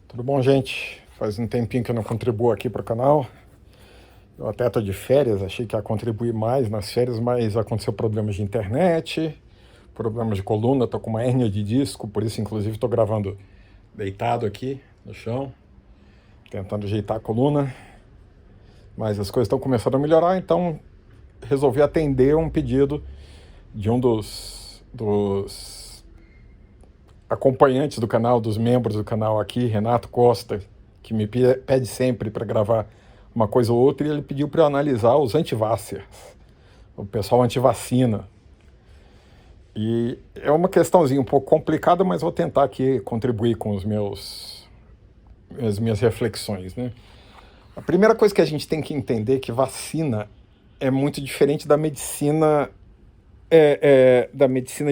Tudo bom, gente? Faz um tempinho que eu não contribuo aqui para o canal. Eu até estou de férias, achei que ia contribuir mais nas férias, mas aconteceu problemas de internet, problemas de coluna, estou com uma hérnia de disco, por isso, inclusive, estou gravando deitado aqui no chão, tentando ajeitar a coluna. Mas as coisas estão começando a melhorar, então resolvi atender um pedido de um dos acompanhantes do canal, dos membros do canal aqui, Renato Costa, que me pede sempre para gravar uma coisa ou outra, e ele pediu para eu analisar os antivaxxers, o pessoal antivacina. E é uma questãozinha um pouco complicada, mas vou tentar aqui contribuir com as minhas reflexões, né? A primeira coisa que a gente tem que entender é que vacina é muito diferente da medicina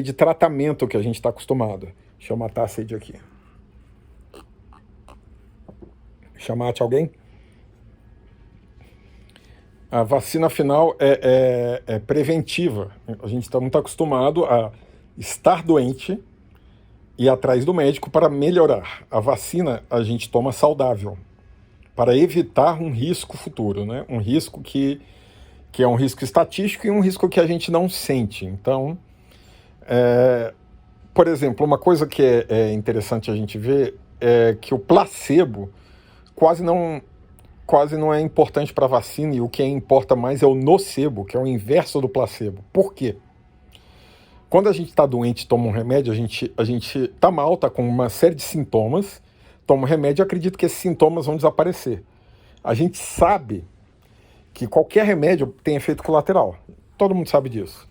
de tratamento que a gente está acostumado. Deixa eu matar a sede aqui. Chamate alguém? A vacina, afinal, é preventiva. A gente está muito acostumado a estar doente e ir atrás do médico para melhorar. A vacina a gente toma saudável, para evitar um risco futuro, né? Um risco que é um risco estatístico e um risco que a gente não sente. Então, por exemplo, uma coisa que é interessante a gente ver é que o placebo quase não é importante para a vacina, e o que importa mais é o nocebo, que é o inverso do placebo. Por quê? Quando a gente está doente e toma um remédio, a gente está mal, está com uma série de sintomas, toma um remédio e acredita que esses sintomas vão desaparecer. A gente sabe que qualquer remédio tem efeito colateral. Todo mundo sabe disso.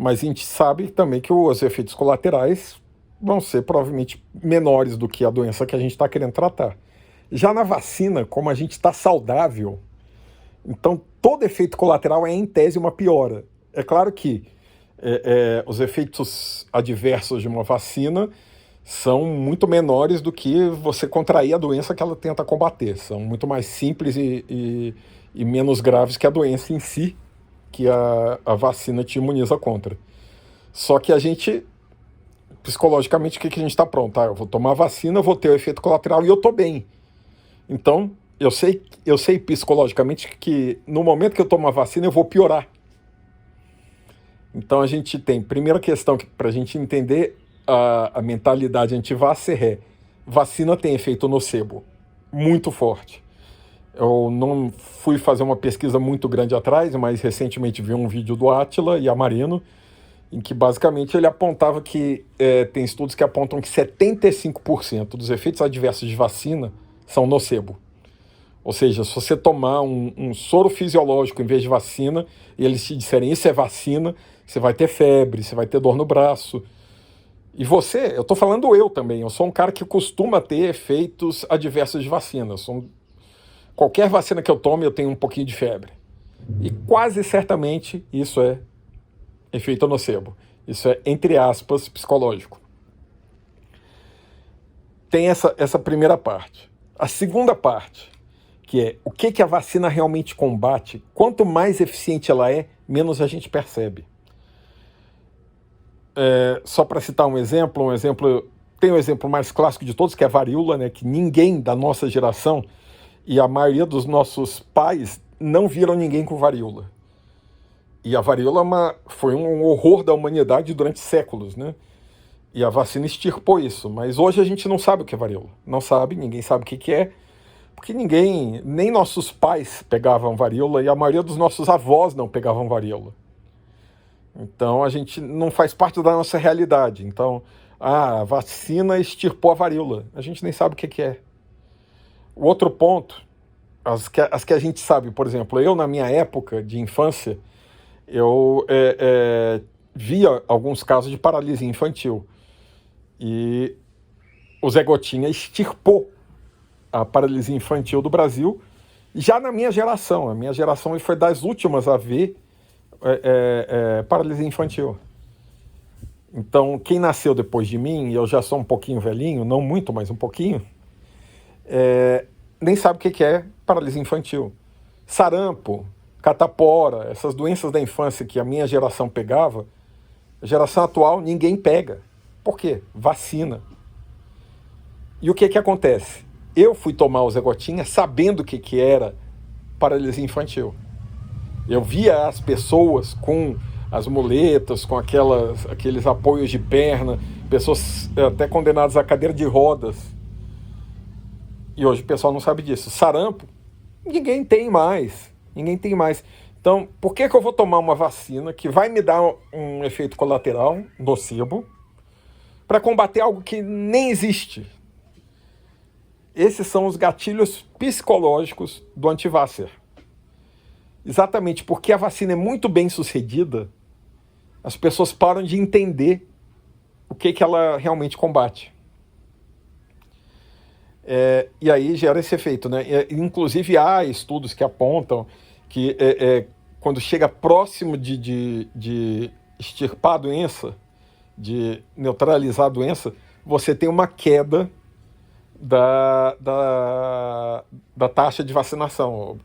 Mas a gente sabe também que os efeitos colaterais vão ser provavelmente menores do que a doença que a gente está querendo tratar. Já na vacina, como a gente está saudável, então todo efeito colateral é, em tese, uma piora. É claro que os efeitos adversos de uma vacina são muito menores do que você contrair a doença que ela tenta combater. São muito mais simples e menos graves que a doença em si, que a vacina te imuniza contra. Só que a gente, psicologicamente, o que a gente está pronto? Eu vou tomar a vacina, eu vou ter o efeito colateral e eu estou bem. Então, eu sei psicologicamente que no momento que eu tomo a vacina eu vou piorar. Então a gente tem, primeira questão para a gente entender a mentalidade anti-vaxxer é: vacina tem efeito nocebo muito forte. Eu não fui fazer uma pesquisa muito grande atrás, mas recentemente vi um vídeo do Átila Yamarino, em que basicamente ele apontava que tem estudos que apontam que 75% dos efeitos adversos de vacina são nocebo. Ou seja, se você tomar um soro fisiológico em vez de vacina, e eles te disserem isso é vacina, você vai ter febre, você vai ter dor no braço. E eu estou falando eu também, eu sou um cara que costuma ter efeitos adversos de vacina. Qualquer vacina que eu tome, eu tenho um pouquinho de febre. E quase certamente isso é efeito nocebo. Isso é, entre aspas, psicológico. Tem essa primeira parte. A segunda parte, que é o que a vacina realmente combate, quanto mais eficiente ela é, menos a gente percebe. Só para citar um exemplo, tem o exemplo mais clássico de todos, que é a varíola, né, que ninguém da nossa geração e a maioria dos nossos pais não viram ninguém com varíola. E a varíola foi um horror da humanidade durante séculos, né? E a vacina extirpou isso. Mas hoje a gente não sabe o que é varíola. Não sabe, ninguém sabe o que é. Porque nem nossos pais pegavam varíola e a maioria dos nossos avós não pegavam varíola. Então a gente não faz parte da nossa realidade. Então, a vacina extirpou a varíola. A gente nem sabe o que é. O outro ponto, as que a gente sabe, por exemplo, eu na minha época de infância, eu via alguns casos de paralisia infantil. E o Zé Gotinha extirpou a paralisia infantil do Brasil, já na minha geração. A minha geração foi das últimas a ver paralisia infantil. Então, quem nasceu depois de mim, e eu já sou um pouquinho velhinho, não muito, mas um pouquinho, nem sabe o que é paralisia infantil. Sarampo, catapora, essas doenças da infância que a minha geração pegava, a geração atual ninguém pega. Por quê? Vacina. E o que acontece? Eu fui tomar o Zé Gotinha sabendo o que era paralisia infantil. Eu via as pessoas com as muletas, com aqueles apoios de perna, pessoas até condenadas à cadeira de rodas. E hoje o pessoal não sabe disso. Sarampo, ninguém tem mais. Ninguém tem mais. Então, por que eu vou tomar uma vacina que vai me dar um efeito colateral nocivo para combater algo que nem existe? Esses são os gatilhos psicológicos do antivasser. Exatamente porque a vacina é muito bem sucedida, as pessoas param de entender o que ela realmente combate. E aí gera esse efeito, né? Inclusive há estudos que apontam que quando chega próximo de extirpar a doença, de neutralizar a doença, você tem uma queda da taxa de vacinação.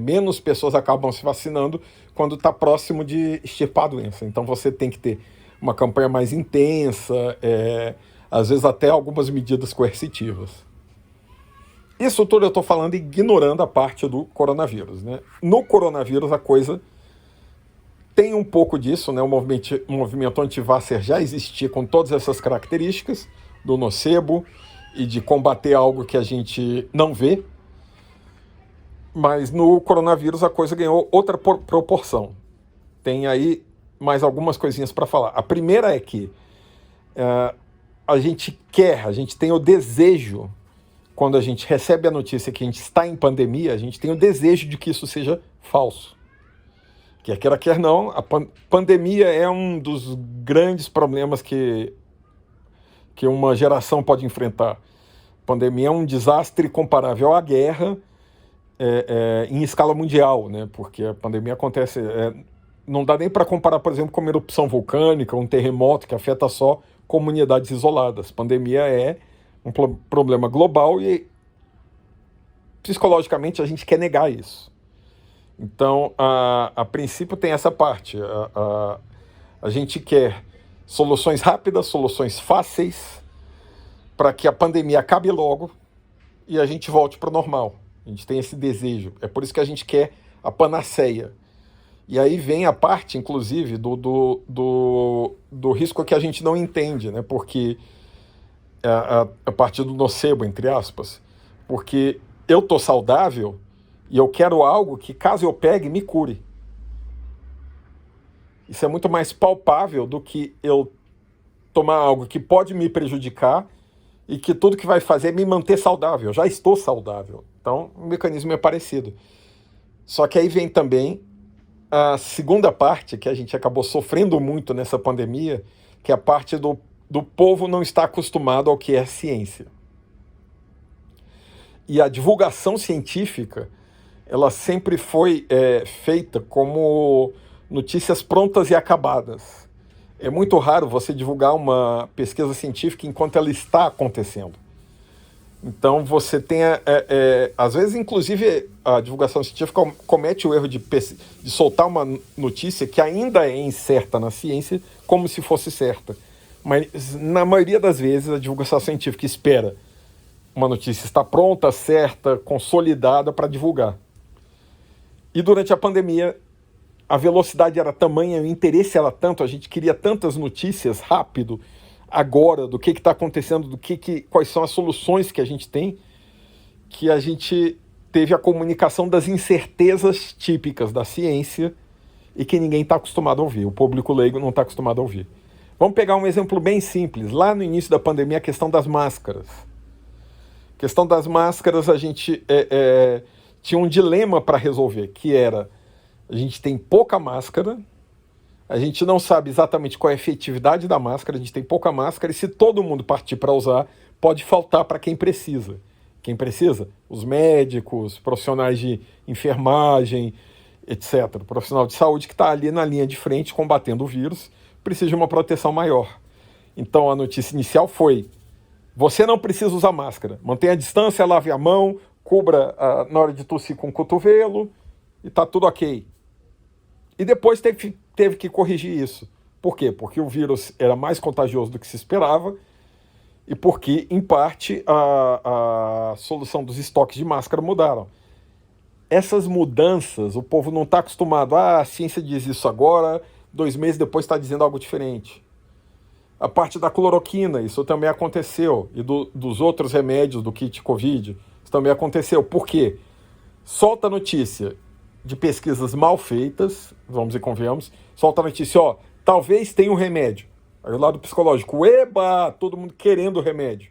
Menos pessoas acabam se vacinando quando está próximo de extirpar a doença. Então você tem que ter uma campanha mais intensa, às vezes até algumas medidas coercitivas. Isso tudo eu estou falando ignorando a parte do coronavírus, né? No coronavírus a coisa tem um pouco disso, né? O movimento anti-vaxxer já existia com todas essas características do nocebo e de combater algo que a gente não vê, mas no coronavírus a coisa ganhou outra proporção. Tem aí mais algumas coisinhas para falar. A primeira é que a gente tem o desejo, quando a gente recebe a notícia que a gente está em pandemia, a gente tem o desejo de que isso seja falso. Quer queira, quer não, a pandemia é um dos grandes problemas que uma geração pode enfrentar. A pandemia é um desastre comparável à guerra em escala mundial, né? Porque a pandemia acontece... não dá nem para comparar, por exemplo, com uma erupção vulcânica, um terremoto que afeta só comunidades isoladas. A pandemia é um problema global e psicologicamente a gente quer negar isso. Então, a princípio tem essa parte. A gente quer soluções rápidas, soluções fáceis, para que a pandemia acabe logo e a gente volte para o normal. A gente tem esse desejo. É por isso que a gente quer a panaceia. E aí vem a parte, inclusive, do risco que a gente não entende, né? Porque a parte do nocebo, entre aspas, porque eu tô saudável e eu quero algo que, caso eu pegue, me cure. Isso é muito mais palpável do que eu tomar algo que pode me prejudicar e que tudo que vai fazer é me manter saudável. Eu já estou saudável. Então, o mecanismo é parecido. Só que aí vem também a segunda parte, que a gente acabou sofrendo muito nessa pandemia, que é a parte do povo não estar acostumado ao que é ciência. E a divulgação científica, ela sempre foi feita como notícias prontas e acabadas. É muito raro você divulgar uma pesquisa científica enquanto ela está acontecendo. Então você tem, às vezes, inclusive, a divulgação científica comete o erro de soltar uma notícia que ainda é incerta na ciência, como se fosse certa. Mas, na maioria das vezes, a divulgação científica espera uma notícia estar pronta, certa, consolidada para divulgar. E durante a pandemia, a velocidade era tamanha, o interesse era tanto, a gente queria tantas notícias rápido, agora, do que está acontecendo, quais são as soluções que a gente tem, que a gente teve a comunicação das incertezas típicas da ciência e que ninguém está acostumado a ouvir, o público leigo não está acostumado a ouvir. Vamos pegar um exemplo bem simples. Lá no início da pandemia, a questão das máscaras. A questão das máscaras, a gente tinha um dilema para resolver, que era, a gente tem pouca máscara, a gente não sabe exatamente qual é a efetividade da máscara, a gente tem pouca máscara, e se todo mundo partir para usar, pode faltar para quem precisa. Quem precisa? Os médicos, profissionais de enfermagem, etc. O profissional de saúde que está ali na linha de frente combatendo o vírus, precisa de uma proteção maior. Então a notícia inicial foi: você não precisa usar máscara, mantenha a distância, lave a mão, cubra na hora de tossir com o cotovelo e está tudo ok. E depois teve que corrigir isso. Por quê? Porque o vírus era mais contagioso do que se esperava e porque, em parte, a solução dos estoques de máscara mudaram. Essas mudanças, o povo não está acostumado. A ciência diz isso agora, 2 meses depois está dizendo algo diferente. A parte da cloroquina, isso também aconteceu. E dos outros remédios do kit Covid, isso também aconteceu. Por quê? Solta a notícia de pesquisas mal feitas, vamos e convenhamos, solta a notícia, ó, talvez tenha um remédio. Aí o lado psicológico, eba, todo mundo querendo o remédio.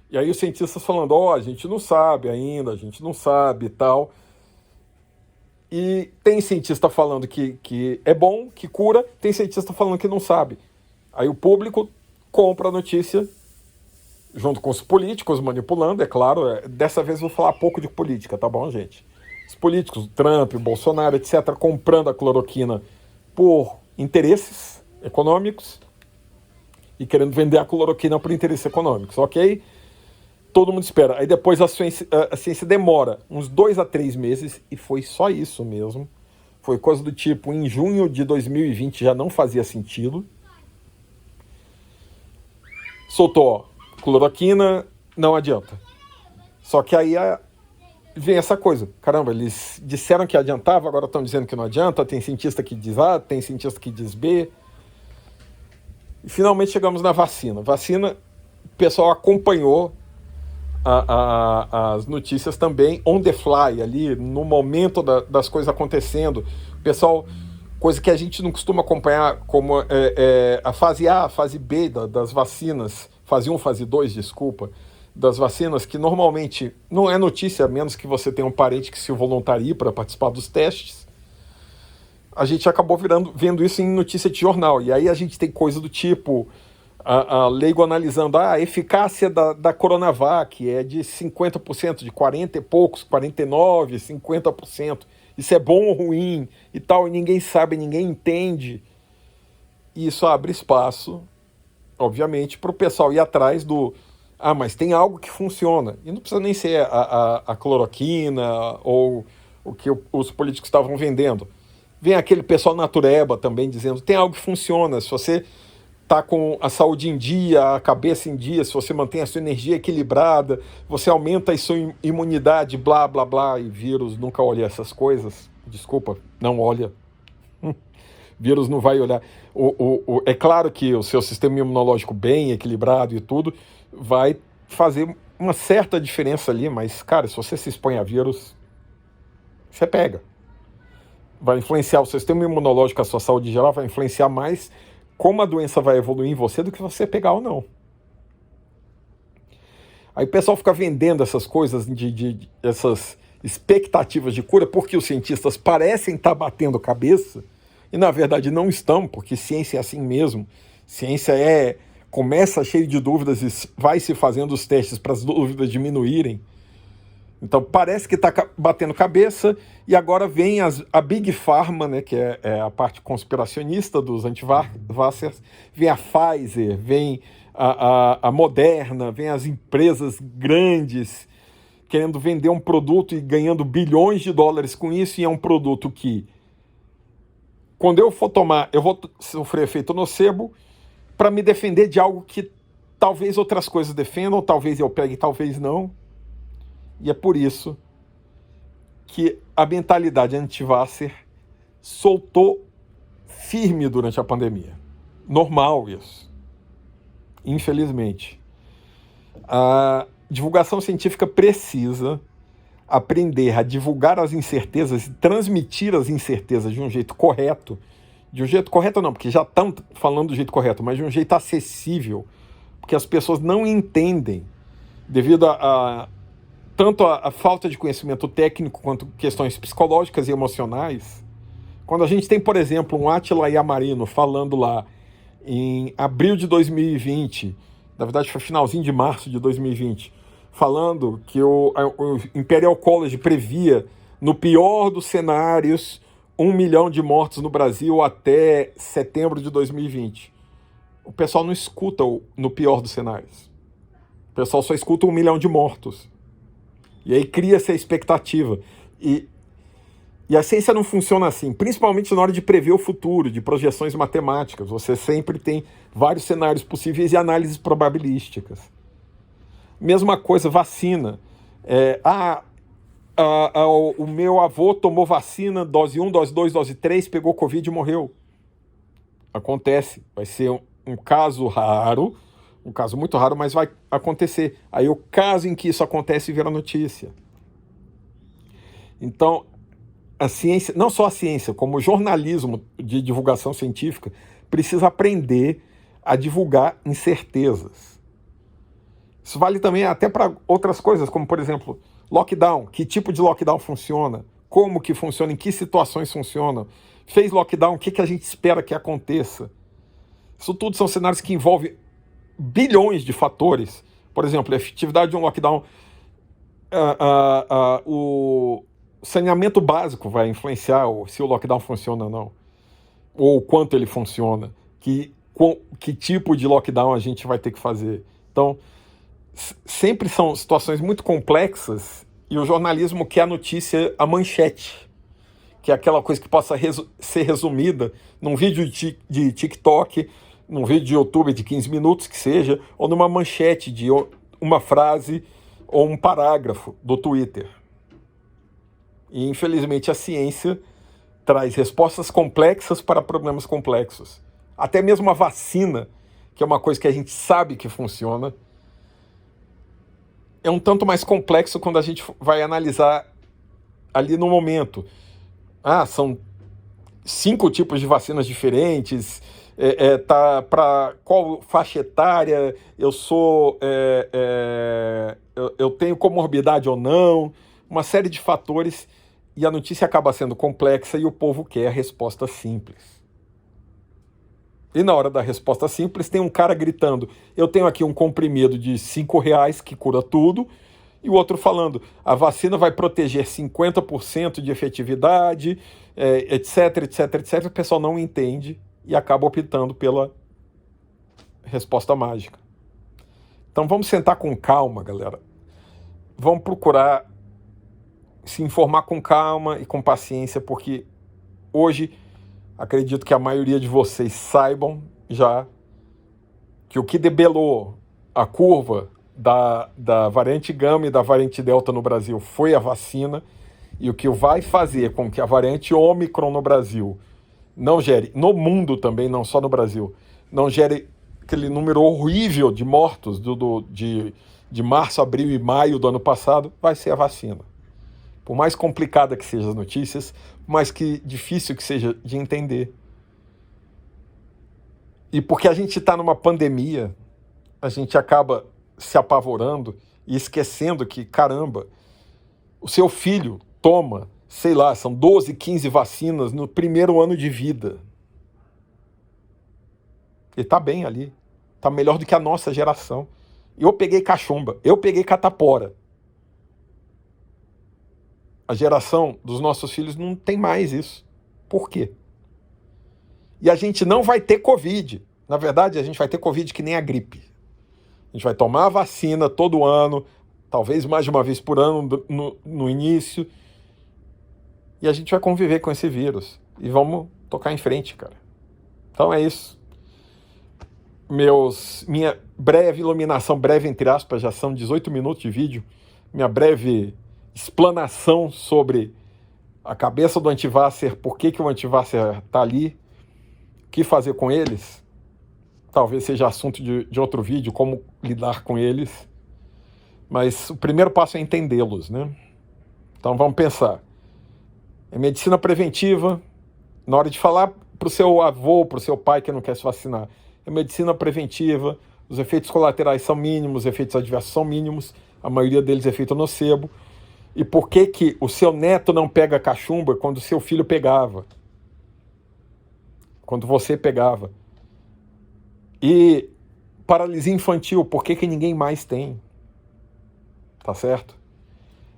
E aí os cientistas falando, ó, a gente não sabe ainda, a gente não sabe e tal. E tem cientista falando que é bom, que cura, tem cientista falando que não sabe. Aí o público compra a notícia, junto com os políticos manipulando, é claro. Dessa vez eu vou falar pouco de política, tá bom, gente? Os políticos, Trump, Bolsonaro, etc., comprando a cloroquina por interesses econômicos e querendo vender a cloroquina por interesses econômicos, ok? Todo mundo espera. Aí depois a ciência demora uns 2 a 3 meses, e foi só isso mesmo. Foi coisa do tipo, em junho de 2020 já não fazia sentido. Soltou, ó, cloroquina, não adianta. Só que aí vem essa coisa. Caramba, eles disseram que adiantava, agora estão dizendo que não adianta. Tem cientista que diz A, tem cientista que diz B. E finalmente chegamos na vacina. Vacina, o pessoal acompanhou as notícias também on the fly, ali no momento das coisas acontecendo. Pessoal, coisa que a gente não costuma acompanhar, como a fase A, a fase B das vacinas, fase 1, fase 2, desculpa, das vacinas, que normalmente não é notícia, a menos que você tenha um parente que se voluntarie para participar dos testes. A gente acabou vendo isso em notícia de jornal, e aí a gente tem coisa do tipo a leigo analisando a eficácia da Coronavac é de 50%, de 40 e poucos, 49%, 50%. Isso é bom ou ruim e tal, e ninguém sabe, ninguém entende. E isso abre espaço, obviamente, para o pessoal ir atrás do... Ah, mas tem algo que funciona. E não precisa nem ser a cloroquina ou o que os políticos estavam vendendo. Vem aquele pessoal natureba também dizendo, tem algo que funciona, se você está com a saúde em dia, a cabeça em dia, se você mantém a sua energia equilibrada, você aumenta a sua imunidade, blá, blá, blá, e vírus nunca olha essas coisas. Desculpa, não olha. Vírus não vai olhar. É claro que o seu sistema imunológico bem equilibrado e tudo vai fazer uma certa diferença ali, mas, cara, se você se expõe a vírus, você pega. Vai influenciar o sistema imunológico, a sua saúde geral, vai influenciar mais como a doença vai evoluir em você do que você pegar ou não. Aí o pessoal fica vendendo essas coisas, essas expectativas de cura, porque os cientistas parecem estar batendo cabeça, e na verdade não estão, porque ciência é assim mesmo. Ciência começa cheio de dúvidas e vai se fazendo os testes para as dúvidas diminuírem. Então parece que está batendo cabeça, e agora vem a Big Pharma, né, que é a parte conspiracionista dos anti-vaxxers, vem a Pfizer, vem a Moderna, vem as empresas grandes querendo vender um produto e ganhando bilhões de dólares com isso, e é um produto que, quando eu for tomar, eu vou sofrer efeito nocebo para me defender de algo que talvez outras coisas defendam, talvez eu pegue, talvez não. E é por isso que a mentalidade anti-vaxxer soltou firme durante a pandemia. Normal isso. Infelizmente. A divulgação científica precisa aprender a divulgar as incertezas e transmitir as incertezas de um jeito correto. De um jeito correto não, porque já estão falando do jeito correto, mas de um jeito acessível. Porque as pessoas não entendem, devido tanto a falta de conhecimento técnico quanto questões psicológicas e emocionais. Quando a gente tem, por exemplo, um Átila Yamarino falando lá em abril de 2020, na verdade foi finalzinho de março de 2020, falando que o Imperial College previa, no pior dos cenários, 1 milhão de mortos no Brasil até setembro de 2020. O pessoal não escuta no pior dos cenários. O pessoal só escuta 1 milhão de mortos. E aí cria essa expectativa. E a ciência não funciona assim, principalmente na hora de prever o futuro, de projeções matemáticas. Você sempre tem vários cenários possíveis e análises probabilísticas. Mesma coisa, vacina. O meu avô tomou vacina, dose 1, dose 2, dose 3, pegou Covid e morreu. Acontece, vai ser um caso raro, um caso muito raro, mas vai acontecer. Aí o caso em que isso acontece vira notícia. Então, a ciência, não só a ciência, como o jornalismo de divulgação científica, precisa aprender a divulgar incertezas. Isso vale também até para outras coisas, como, por exemplo, lockdown. Que tipo de lockdown funciona? Como que funciona? Em que situações funciona? Fez lockdown, o que a gente espera que aconteça? Isso tudo são cenários que envolvem bilhões de fatores. Por exemplo, a efetividade de um lockdown, o saneamento básico vai influenciar se o lockdown funciona ou não, ou quanto ele funciona, que tipo de lockdown a gente vai ter que fazer. Então, sempre são situações muito complexas e o jornalismo quer a notícia, a manchete, que é aquela coisa que possa ser resumida num vídeo de TikTok, num vídeo de YouTube de 15 minutos, que seja, ou numa manchete de uma frase ou um parágrafo do Twitter. E, infelizmente, a ciência traz respostas complexas para problemas complexos. Até mesmo a vacina, que é uma coisa que a gente sabe que funciona, é um tanto mais complexo quando a gente vai analisar ali no momento. São 5 tipos de vacinas diferentes, tá para qual faixa etária, eu tenho comorbidade ou não, uma série de fatores, e a notícia acaba sendo complexa e o povo quer a resposta simples. E na hora da resposta simples tem um cara gritando: eu tenho aqui um comprimido de R$5 que cura tudo, e o outro falando: a vacina vai proteger 50% de efetividade, etc, etc, etc. O pessoal não entende e acaba optando pela resposta mágica. Então vamos sentar com calma, galera. Vamos procurar se informar com calma e com paciência, porque hoje acredito que a maioria de vocês saibam já que o que debelou a curva da variante Gama e da variante Delta no Brasil foi a vacina, e o que vai fazer com que a variante Ômicron no Brasil não gere, no mundo também, não só no Brasil, não gere aquele número horrível de mortos de março, abril e maio do ano passado, vai ser a vacina. Por mais complicada que sejam as notícias, por mais que difícil que seja de entender. E porque a gente está numa pandemia, a gente acaba se apavorando e esquecendo que, caramba, o seu filho toma, sei lá, são 12, 15 vacinas no primeiro ano de vida. Ele está bem ali, está melhor do que a nossa geração. Eu peguei cachumba, eu peguei catapora. A geração dos nossos filhos não tem mais isso. Por quê? E a gente não vai ter Covid. Na verdade, a gente vai ter Covid que nem a gripe. A gente vai tomar a vacina todo ano, talvez mais de uma vez por ano no início, e a gente vai conviver com esse vírus. E vamos tocar em frente, cara. Então é isso. Minha breve iluminação, breve entre aspas, já são 18 minutos de vídeo, minha breve explanação sobre a cabeça do antivasser, por que o antivasser está ali, o que fazer com eles, talvez seja assunto de outro vídeo, como lidar com eles, mas o primeiro passo é entendê-los, né? Então vamos pensar. É medicina preventiva, na hora de falar para o seu avô, para o seu pai que não quer se vacinar, é medicina preventiva, os efeitos colaterais são mínimos, os efeitos adversos são mínimos, a maioria deles é efeito nocebo. E por que o seu neto não pega cachumba quando o seu filho pegava? Quando você pegava? E paralisia infantil, por que ninguém mais tem? Tá certo?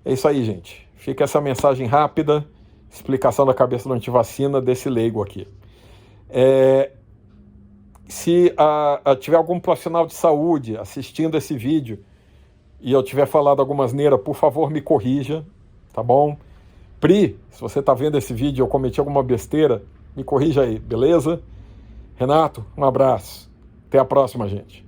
É isso aí, gente. Fica essa mensagem rápida, explicação da cabeça do antivacina desse leigo aqui. Se tiver algum profissional de saúde assistindo esse vídeo e eu tiver falado alguma asneira, por favor, me corrija, tá bom? Pri, se você tá vendo esse vídeo e eu cometi alguma besteira, me corrija aí, beleza? Renato, um abraço. Até a próxima, gente.